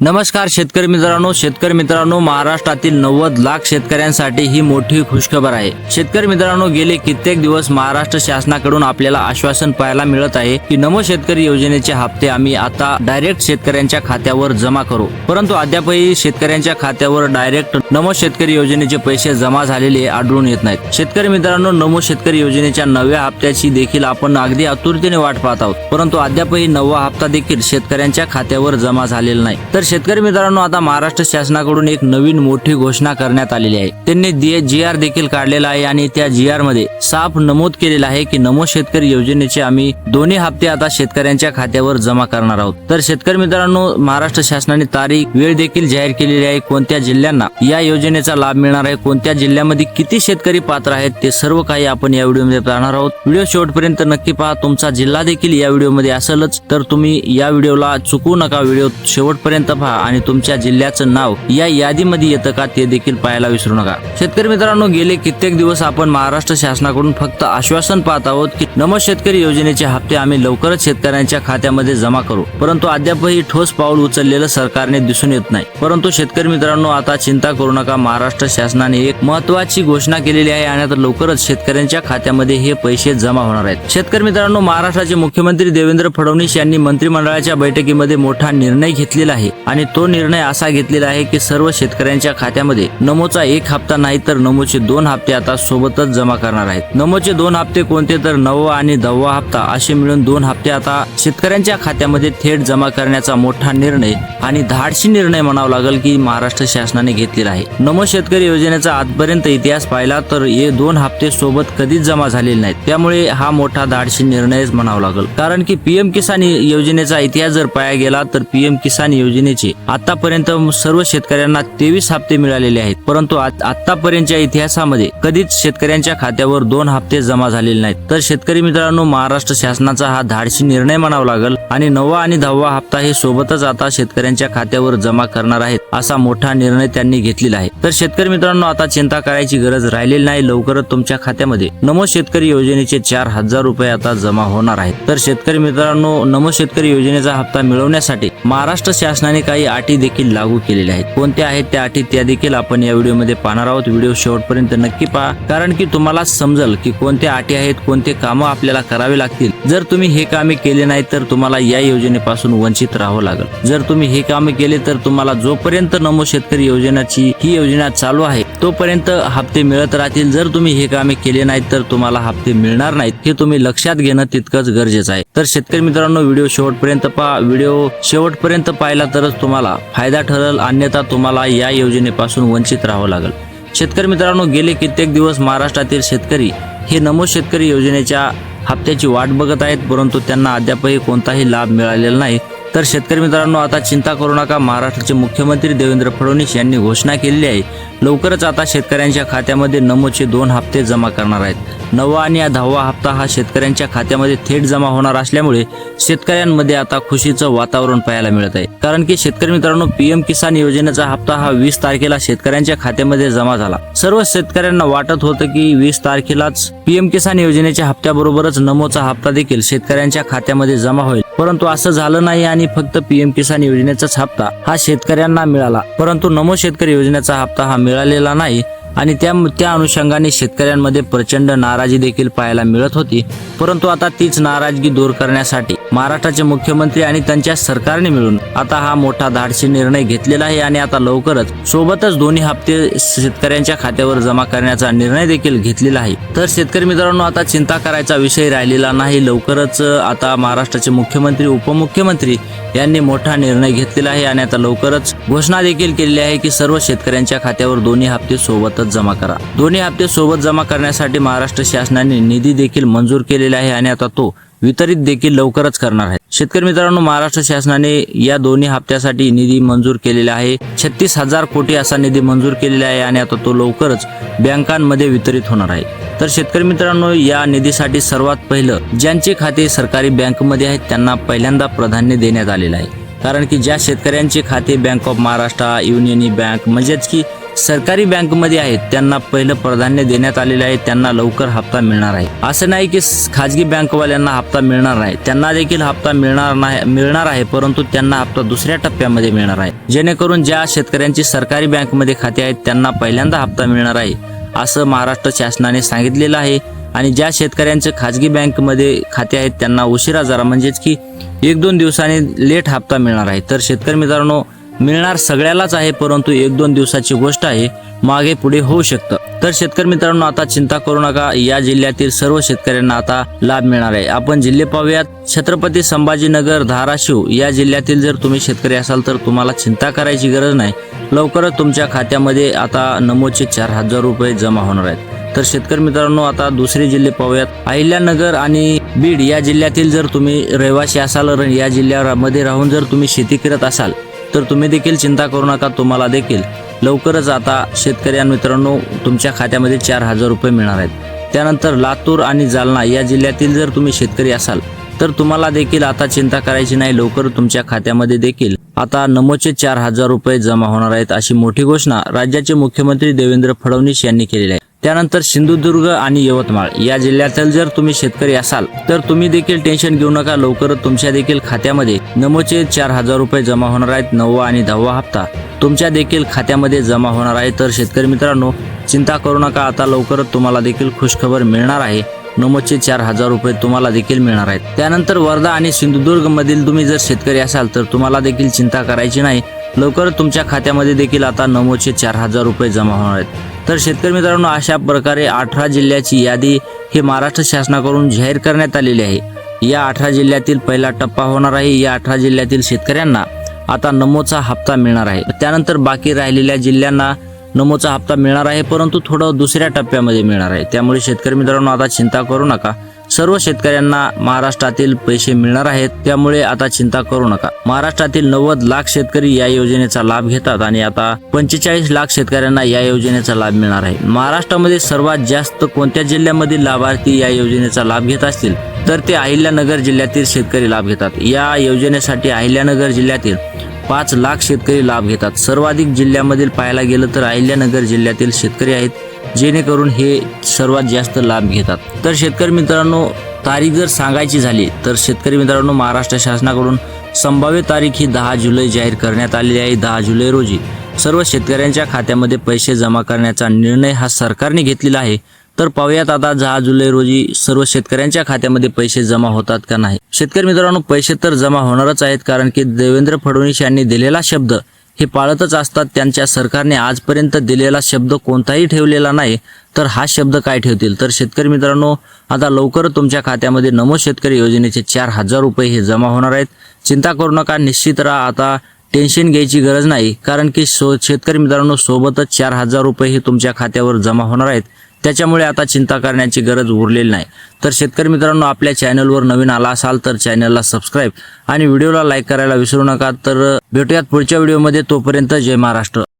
नमस्कार शेतकरी मित्रांनो महाराष्ट्रातील 90 लाख शेतकऱ्यांसाठी ही मोठी खुशखबर आहे। शेतकरी मित्रांनो, गेले कित्येक दिवस महाराष्ट्र शासनाकडून आपल्याला आश्वासन पाहायला मिळत आहे की नमो शेतकरी योजनेचे हप्ते आम्ही आता डायरेक्ट शेतकऱ्यांच्या खात्यावर जमा करू, परंतु अद्यापही शेतकऱ्यांच्या खात्यावर डायरेक्ट नमो शेतकरी योजनेचे पैसे जमा झालेले आढळून येत नाहीत। शेतकरी मित्रांनो, नमो शेतकरी योजनेच्या नव्या हप्त्याची देखील आपण अगदी आतुरतेने वाट पाहत आहोत, परंतु अद्यापही नवा हप्ता देखील शेतकऱ्यांच्या खात्यावर जमा झालेला नाही। तर शेतकरी मित्रांनो, आता महाराष्ट्र शासनाकडून एक नवीन मोठी घोषणा करण्यात आलेली आहे। त्यांनी GR देखील काढलेला आहे आणि त्या GR मध्ये साफ नमूद केलेलं आहे की नमो शेतकरी योजनेचे आम्ही दोन्ही हप्ते आता शेतकऱ्यांच्या खात्यावर जमा करणार आहोत। तर शेतकरी मित्रांनो, महाराष्ट्र शासनाने तारीख वेळ देखील जाहीर केलेली आहे, कोणत्या जिल्ह्यांना या योजनेचा लाभ मिळणार आहे, कोणत्या जिल्ह्यामध्ये किती शेतकरी पात्र आहेत, ते सर्व काही आपण या व्हिडिओमध्ये पाहणार आहोत। व्हिडिओ शेवटपर्यंत नक्की पहा। तुमचा जिल्हा देखील या व्हिडिओमध्ये असेलच, तर तुम्ही या व्हिडिओला चुकू नका, व्हिडिओ शेवटपर्यंत पहा आणि तुमच्या जिल्ह्याचं नाव या यादीमध्ये येतं का ते देखील पाहायला विसरू नका। शेतकरी मित्रांनो, गेले कित्येक दिवस आपण महाराष्ट्र शासनाकडून फक्त आश्वासन पाहत आहोत की नमो शेतकरी योजनेचे हप्ते आम्ही लवकरच शेतकऱ्यांच्या खात्यामध्ये जमा करू, परंतु अद्यापही ठोस पाऊल उचललेलं सरकारने दिसून येत नाही। परंतु शेतकरी मित्रांनो, आता चिंता करू नका, महाराष्ट्र शासनाने एक महत्त्वाची घोषणा केलेली आहे आणि आता लवकरच शेतकऱ्यांच्या खात्यामध्ये हे पैसे जमा होणार आहेत। शेतकरी मित्रांनो, महाराष्ट्राचे मुख्यमंत्री देवेंद्र फडणवीस यांनी मंत्रिमंडळाच्या बैठकीमध्ये मोठा निर्णय घेतलेला आहे आणि तो निर्णय असा घेतलेला आहे की सर्व शेतकऱ्यांच्या खात्यामध्ये नमोचा एक हप्ता नाही तर नमोचे 2 हप्ते आता सोबतच जमा करणार आहेत। नमोचे 2 हप्ते कोणते तर 9वा आणि 10वा हप्ता असे मिळून 2 हप्ते आता शेतकऱ्यांच्या खात्यामध्ये थेट जमा करण्याचा मोठा निर्णय आणि धाडसी निर्णय म्हणावा लागेल की महाराष्ट्र शासनाने घेतलेला आहे। नमो शेतकरी योजनेचा आजपर्यंत इतिहास पाहिला तर हे 2 हप्ते सोबत कधीच जमा झालेले नाहीत, त्यामुळे हा मोठा धाडसी निर्णयच म्हणावा लागेल। कारण की PM किसान योजनेचा इतिहास जर पाहायला गेला तर PM किसान योजनेचे आतापर्यंत सर्व शेतकऱ्यांना 23 हप्ते मिळालेले आहेत, परंतु आतापर्यंतच्या इतिहासामध्ये कधीच शेतकऱ्यांच्या खात्यावर 2 हप्ते जमा झालेले नाहीत। तर शेतकरी मित्रांनो, महाराष्ट्र शासनाचा हा धाडसी निर्णय म्हणावा लागेल आणि 9वा आणि 10वा हप्ता हे सोबतच आता शेतकऱ्यांच्या खात्यावर जमा करणार आहेत, असा मोठा निर्णय त्यांनी घेतलेला आहे। तर शेतकरी मित्रांनो, आता चिंता करायची गरज राहिलेली नाही, लवकरच तुमच्या खात्यामध्ये नमो शेतकरी योजनेचे 4000 रुपये आता जमा होणार आहेत। तर शेतकरी मित्रांनो, नमो शेतकरी योजनेचा हप्ता मिळवण्यासाठी महाराष्ट्र शासनाने काही अटी देखील लागू केलेल्या आहेत। कोणत्या आहेत त्या अटी त्या देखील आपण या व्हिडिओमध्ये पाहणार आहोत। व्हिडिओ शेवटपर्यंत नक्की पहा, कारण की तुम्हाला समजेल की कोणत्या अटी आहेत, कोणते कामं आपल्याला करावे लागतील। जर तुम्ही हे कामे केले नाही तर तुम्हाला या योजनेपासून वंचित राहावं लागेल। जर तुम्ही हे कामे केले तर तुम्हाला जोपर्यंत नमो शेतकरी योजनेची ही योजना चालू आहे तोपर्यंत हप्ते मिळत राहतील। जर तुम्ही हे कामे केले नाहीत तर तुम्हाला हप्ते मिळणार नाहीत, हे तुम्ही लक्षात घेणं तितकंच गरजेचं आहे। तर शेतकरी मित्रांनो, व्हिडिओ शेवटपर्यंत पहा। व्हिडिओ शेवटपर्यंत पाहिला तरच तुम्हाला फायदा ठरेल, अन्यथा तुम्हाला या योजनेपासून वंचित राहावं लागेल। शेतकरी मित्रांनो, गेले कित्येक दिवस महाराष्ट्रातील शेतकरी हे नमो शेतकरी योजनेच्या हप्त्याची वाट बघत आहेत, परंतु त्यांना अद्यापही कोणताही लाभ मिळालेला नाही। तर शेतकरी मित्रांनो, आता चिंता करू नका, महाराष्ट्राचे मुख्यमंत्री देवेंद्र फडणवीस यांनी घोषणा केलेली आहे, लवकरच आता शेतकऱ्यांच्या खात्यामध्ये नमोचे 2 हप्ते जमा करणार आहेत। 9वा आणि 10वा हप्ता हा शेतकऱ्यांच्या खात्यामध्ये थेट जमा होणार असल्यामुळे शेतकऱ्यांमध्ये आता खुशीचं वातावरण पाहायला मिळत आहे। कारण की शेतकरी मित्रांनो, PM किसान योजनेचा हप्ता हा 20 तारखेला शेतकऱ्यांच्या खात्यामध्ये जमा झाला। सर्व शेतकऱ्यांना वाटत होतं की 20 तारखेलाच PM किसान योजनेच्या हप्त्याबरोबरच नमोचा हप्ता देखील शेतकऱ्यांच्या खात्यामध्ये जमा होईल, परंतु असं झालं नाही आणि फक्त PM किसान योजनेचाच हप्ता हा शेतकऱ्यांना मिळाला, परंतु नमो शेतकरी योजनेचा हप्ता हा मिळालेला नाही आणि त्या अनुषंगाने शेतकऱ्यांमध्ये प्रचंड नाराजी देखील पाहायला मिळत होती। परंतु आता तीच नाराजगी दूर करण्यासाठी महाराष्ट्राचे मुख्यमंत्री आणि त्यांच्या सरकारने मिळून आता हा मोठा धाडसी निर्णय घेतलेला आहे आणि आता लवकरच सोबतच दोन्ही हप्ते शेतकऱ्यांच्या खात्यावर जमा करण्याचा निर्णय देखील घेतलेला आहे। तर शेतकरी मित्रांनो, आता चिंता करायचा विषय राहिलेला नाही, लवकरच आता महाराष्ट्राचे मुख्यमंत्री उपमुख्यमंत्री यांनी मोठा निर्णय घेतलेला आहे आणि आता लवकरच घोषणा देखील केलेली आहे की सर्व शेतकऱ्यांच्या खात्यावर दोन्ही हप्ते सोबत जमा करा। दोन्ही हप्ते सोबत जमा करण्यासाठी महाराष्ट्र शासनाने निधी देखील मंजूर केलेला आहे आणि आता तो वितरित देखील लवकरच करणार आहे। शेतकरी मित्रांनो, महाराष्ट्र शासनाने या दोन्ही हप्त्यासाठी निधी मंजूर केलेला आहे। 36,000 कोटी असा निधी मंजूर केलेला आहे आणि आता तो लवकरच बँकांमध्ये वितरित होणार आहे। तर शेतकरी मित्रांनो, या निधीसाठी सर्वात पहिलं ज्यांचे खाते सरकारी बँकमध्ये आहेत त्यांना पहिल्यांदा प्राधान्य देण्यात आलेलं आहे। कारण की ज्या शेतकऱ्यांचे खाते bank of Maharashtra, union bank म्हणजेच की सरकारी बँकमध्ये आहेत त्यांना पहिलं प्राधान्य देण्यात आलेलं आहे, त्यांना लवकर हप्ता मिळणार आहे। असं नाही की खाजगी बँकवाल्यांना हप्ता मिळणार नाही, त्यांना देखील हप्ता मिळणार आहे, परंतु त्यांना हप्ता दुसऱ्या टप्प्यामध्ये मिळणार आहे, जेणेकरून ज्या शेतकऱ्यांची सरकारी बँकमध्ये खाते आहेत त्यांना पहिल्यांदा हप्ता मिळणार आहे असं महाराष्ट्र शासनाने सांगितलेलं आहे। आणि ज्या शेतकऱ्यांचे खाजगी बँकमध्ये खाते आहेत त्यांना उशिरा जरा म्हणजेच की 1-2 दिवसांनी लेट हप्ता मिळणार आहे। तर शेतकरी मित्रांनो, मिळणार सगळ्यालाच आहे, परंतु 1-2 दिवसाची गोष्ट आहे, मागे पुढे होऊ शकतं। तर शेतकरी मित्रांनो, आता चिंता करू नका, या जिल्ह्यातील सर्व शेतकऱ्यांना आता लाभ मिळणार आहे। आपण जिल्हे पाहूयात। छत्रपती संभाजीनगर, धाराशिव या जिल्ह्यातील जर तुम्ही शेतकरी असाल तर तुम्हाला चिंता करायची गरज नाही, लवकरच तुमच्या खात्यामध्ये आता नमोचे 4,000 रुपये जमा होणार आहेत। तर शेतकरी मित्रांनो, आता दुसरे जिल्हे पाहूयात। अहिल्यानगर आणि बीड या जिल्ह्यातील जर तुम्ही रहिवासी असाल, या जिल्ह्यामध्ये राहून जर तुम्ही शेती करत असाल तर तुम्ही देखील चिंता करू नका, तुम्हाला देखील लवकरच आता शेतकरी मित्रांनो तुमच्या खात्यामध्ये 4,000 रुपये मिळणार आहेत। त्यानंतर लातूर आणि जालना या जिल्ह्यातील जर तुम्ही शेतकरी असाल तर तुम्हाला देखील आता चिंता करायची नाही, लवकर तुमच्या खात्यामध्ये देखील आता नमोचे 4,000 रुपये जमा होणार आहेत, अशी मोठी घोषणा राज्याचे मुख्यमंत्री देवेंद्र फडणवीस यांनी केलेली आहे। त्यानंतर सिंधुदुर्ग आणि यवतमाळ या जिल्ह्यातील जर तुम्ही शेतकरी असाल तर तुम्ही देखील टेन्शन घेऊ नका, लवकरच तुमच्या देखील खात्यामध्ये नमोचे 4,000 रुपये जमा होणार आहेत। 9वा आणि 10वा हप्ता तुमच्या देखील खात्यामध्ये जमा होणार आहे। तर शेतकरी मित्रांनो, चिंता करू नका, आता लवकरच तुम्हाला देखील खुशखबर मिळणार आहे, नमोचे 4,000 रुपये तुम्हाला देखील मिळणार आहेत। त्यानंतर वर्धा आणि सिंधुदुर्ग मधील तुम्ही जर शेतकरी असाल तर तुम्हाला देखील चिंता करायची नाही, लवकरच तुमच्या खात्यामध्ये देखील आता नमोचे 4,000 रुपये जमा होणार आहेत। तर शेतकरी मित्रांनो, अशा प्रकारे 18 जिल्ह्याची यादी ही महाराष्ट्र शासनाकडून जाहीर करण्यात आलेली आहे। या 18 जिल्ह्यातील पहिला टप्पा होणार आहे। या 18 जिल्ह्यातील शेतकऱ्यांना आता नमोचा हप्ता मिळणार आहे। त्यानंतर बाकी राहिलेल्या जिल्ह्यांना नमोचा हप्ता मिळणार आहे, परंतु थोडं दुसऱ्या टप्प्यामध्ये मिळणार आहे। त्यामुळे शेतकरी मित्रांनो, आता चिंता करू नका, सर्व शेतकऱ्यांना महाराष्ट्रातील पैसे मिळणार आहेत, त्यामुळे आता चिंता करू नका। महाराष्ट्रातील 90 लाख शेतकरी या योजनेचा लाभ घेतात आणि आता 45 लाख शेतकऱ्यांना या योजनेचा लाभ मिळणार आहे। महाराष्ट्रामध्ये सर्वात जास्त कोणत्या जिल्ह्यामधील लाभार्थी या योजनेचा लाभ घेत असतील तर ते अहिल्यानगर जिल्ह्यातील शेतकरी लाभ घेतात। या योजनेसाठी अहिल्यानगर जिल्ह्यातील 5 लाख शेतकरी लाभ घेतात। सर्वाधिक जिल्ह्यामधील पाहायला गेलं तर अहिल्यानगर जिल्ह्यातील शेतकरी आहेत, जेणेकरून हे सर्वात जास्त लाभ घेतात। तर शेतकरी मित्रांनो, तारीख जर सांगायची झाली तर शेतकरी मित्रांनो, महाराष्ट्र शासनाकडून संभाव्य तारीख ही 10 जुलै जाहीर करण्यात आलेली आहे। 10 जुलै रोजी सर्व शेतकऱ्यांच्या खात्यामध्ये पैसे जमा करण्याचा निर्णय हा सरकारने घेतलेला आहे। तर पाहूयात आता 10 जुलै रोजी सर्व शेतकऱ्यांच्या खात्यामध्ये पैसे जमा होतात का नाही। शेतकरी मित्रांनो, पैसे तर जमा होणारच आहेत, कारण की देवेंद्र फडणवीस यांनी दिलेला शब्द हे पाळतच असतात। त्यांच्या सरकारने आजपर्यंत दिलेला शब्द कोणताही ठेवलेला नाही, तर हा शब्द काय ठेवतील। तर शेतकरी मित्रांनो, आता लवकर तुमच्या खात्यामध्ये नमो शेतकरी योजनेचे 4,000 रुपये हे जमा होणार आहेत। चिंता करू नका, निश्चित राहा, आता टेन्शन घ्यायची गरज नाही, कारण की शेतकरी मित्रांनो, सोबतच 4,000 रुपये हे तुमच्या खात्यावर जमा होणार आहेत, त्याच्यामुळे आता चिंता करण्याची गरज उरलेली नाही। तर शेतकरी मित्रांनो, आपल्या चॅनलवर नवीन आला असाल तर चॅनलला सबस्क्राईब आणि व्हिडिओला लाईक करायला विसरू नका। तर भेटूयात पुढच्या व्हिडिओमध्ये, तोपर्यंत जय महाराष्ट्र।